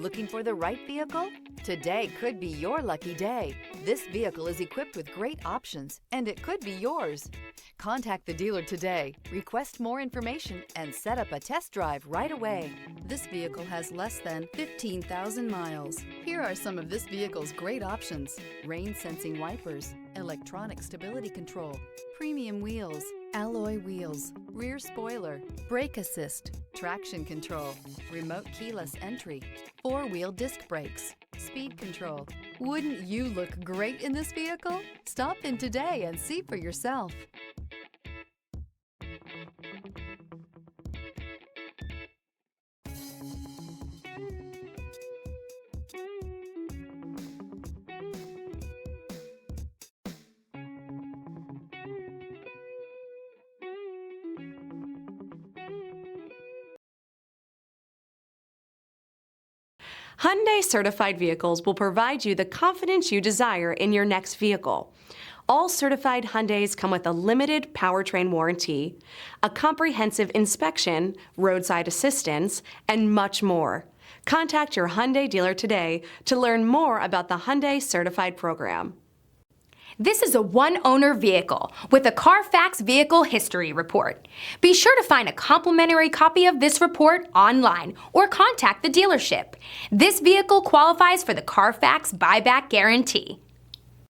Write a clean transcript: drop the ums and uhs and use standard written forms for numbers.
Looking for the right vehicle? Today could be your lucky day. This vehicle is equipped with great options, and it could be yours. Contact the dealer today, request more information, and set up a test drive right away. This vehicle has less than 15,000 miles. Here are some of this vehicle's great options: rain-sensing wipers, electronic stability control, premium wheels, alloy wheels, rear spoiler, brake assist, traction control, remote keyless entry, four-wheel disc brakes, speed control. Wouldn't you look great in this vehicle? Stop in today and see for yourself. Hyundai certified vehicles will provide you the confidence you desire in your next vehicle. All certified Hyundais come with a limited powertrain warranty, a comprehensive inspection, roadside assistance, and much more. Contact your Hyundai dealer today to learn more about the Hyundai Certified Program. This is a one-owner vehicle with a CARFAX Vehicle History Report. Be sure to find a complimentary copy of this report online or contact the dealership. This vehicle qualifies for the CARFAX Buyback Guarantee.